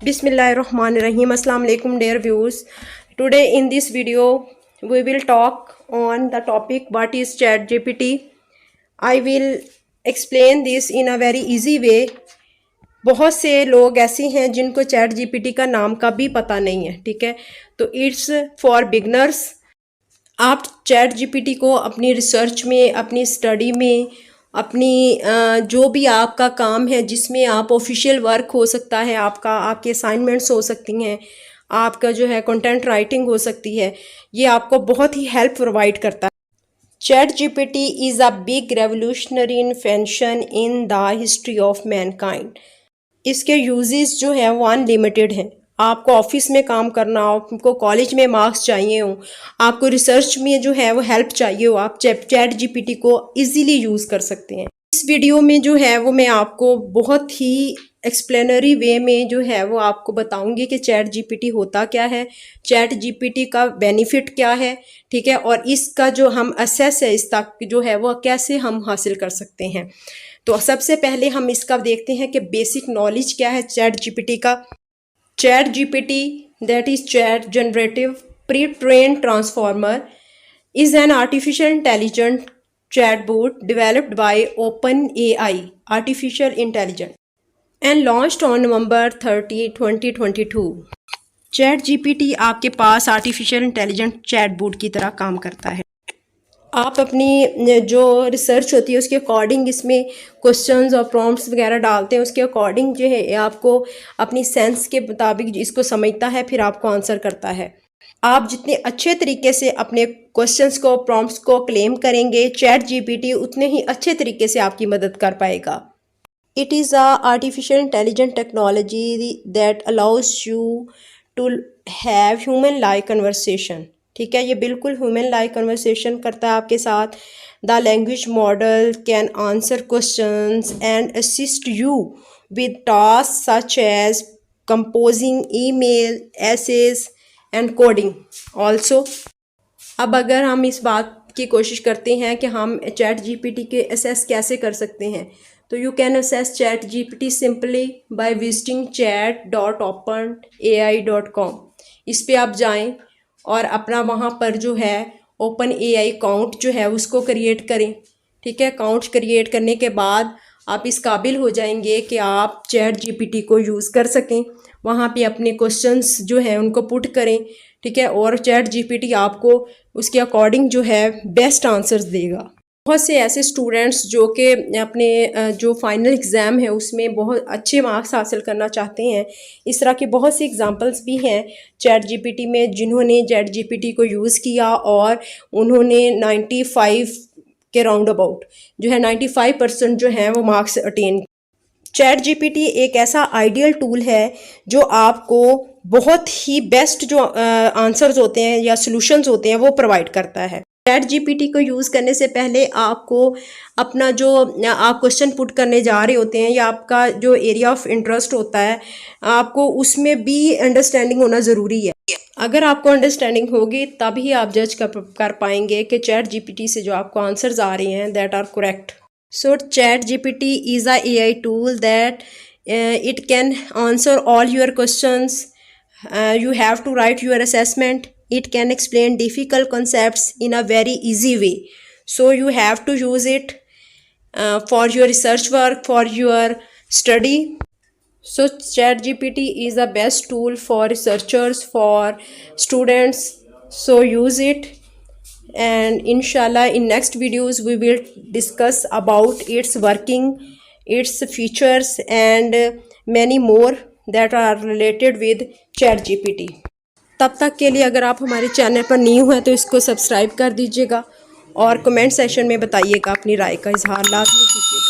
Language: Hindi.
Bismillahirrahmanirrahim. Assalamu alaikum dear viewers. Today in this video we will talk on the topic what is ChatGPT. I will explain this in a very easy way. बहुत से लोग ऐसे हैं जिनको चैट जीपीटी का नाम का भी पता नहीं है, ठीक है। तो इट्स फॉर बिगनर्स। आप चैट जीपीटी को अपनी रिसर्च में, अपनी स्टडी में, अपनी जो भी आपका काम है जिसमें आप ऑफिशियल वर्क हो सकता है, आपके असाइनमेंट्स हो सकती हैं, आपका जो है कंटेंट राइटिंग हो सकती है, ये आपको बहुत ही हेल्प प्रोवाइड करता है। Chat GPT is a big revolutionary invention in the history of Mankind. इसके यूजेस जो है वो अनलिमिटेड हैं। आपको ऑफिस में काम करना हो, आपको कॉलेज में मार्क्स चाहिए हो, आपको रिसर्च में जो है वो हेल्प चाहिए हो, आप चैट जीपीटी को इजीली यूज़ कर सकते हैं। इस वीडियो में जो है वो मैं आपको बहुत ही एक्सप्लेनरी वे में जो है वो आपको बताऊंगी कि चैट जीपीटी होता क्या है, चैट जीपीटी का बेनिफिट क्या है, ठीक है, और इसका जो हम असेस है इस तक जो है वो कैसे हम हासिल कर सकते हैं। तो सबसे पहले हम इसका देखते हैं कि बेसिक नॉलेज क्या है चैट जीपीटी का। Chat GPT, that is chat generative pre-trained transformer, is an artificial intelligent chatbot developed by OpenAI artificial intelligence and launched on November 30, 2022। Chat GPT आपके पास आर्टिफिशियल इंटेलिजेंट चैटबॉट की तरह काम करता है। आप अपनी जो रिसर्च होती है उसके अकॉर्डिंग इसमें क्वेश्चंस और प्रॉम्प्ट्स वगैरह डालते हैं, उसके अकॉर्डिंग जो है आपको अपनी सेंस के मुताबिक इसको समझता है, फिर आपको आंसर करता है। आप जितने अच्छे तरीके से अपने क्वेश्चंस को, प्रॉम्प्ट्स को क्लेम करेंगे, चैट जीपीटी उतने ही अच्छे तरीके से आपकी मदद कर पाएगा। It is a artificial intelligent technology that allows you to have human like conversation, ठीक है। ये बिल्कुल ह्यूमन लाइक कन्वर्सेशन करता है आपके साथ। The language model can answer questions and assist you with task such as composing email, essays and coding also. अब अगर हम इस बात की कोशिश करते हैं कि हम चैट जीपीटी के असेस कैसे कर सकते हैं, तो you can assess chat GPT simply by visiting chat.openai.com। इस पे आप जाएं और अपना वहाँ पर जो है ओपन एआई अकाउंट जो है उसको क्रिएट करें, ठीक है। अकाउंट क्रिएट करने के बाद आप इस काबिल हो जाएंगे कि आप चैट जीपीटी को यूज़ कर सकें। वहाँ पे अपने क्वेश्चंस जो हैं उनको पुट करें, ठीक है, और चैट जीपीटी आपको उसके अकॉर्डिंग जो है बेस्ट आंसर्स देगा। बहुत से ऐसे स्टूडेंट्स जो कि अपने जो फाइनल एग्ज़ाम है उसमें बहुत अच्छे मार्क्स हासिल करना चाहते हैं, इस तरह के बहुत सी एग्जांपल्स भी हैं चैट जीपीटी में जिन्होंने चैट जीपीटी को यूज़ किया और उन्होंने 95 के राउंड अबाउट जो है 95% जो है वो मार्क्स अटेन। चैट जीपीटी एक ऐसा आइडियल टूल है जो आपको बहुत ही बेस्ट जो आंसर्स होते हैं या सॉल्यूशंस होते हैं वो प्रोवाइड करता है। चैट जीपीटी को यूज़ करने से पहले आपको अपना जो आप क्वेश्चन पुट करने जा रहे होते हैं या आपका जो एरिया ऑफ इंटरेस्ट होता है, आपको उसमें भी अंडरस्टैंडिंग होना ज़रूरी है। अगर आपको अंडरस्टैंडिंग होगी तभी आप जज कर पाएंगे कि चैट जीपीटी से जो आपको आंसर्स आ रहे हैं that are correct. So chat GPT is a AI tool that it can answer all your questions. You have to write your assessment. It can explain difficult concepts in a very easy way. So you have to use it for your research work, for your study. So ChatGPT is the best tool for researchers, for students. So use it. And inshallah in next videos we will discuss about its working, its features and many more that are related with chat GPT. तब तक के लिए अगर आप हमारे चैनल पर न्यू हैं तो इसको सब्सक्राइब कर दीजिएगा और कमेंट सेशन में बताइएगा, अपनी राय का इजहार लाजमी कीजिएगा।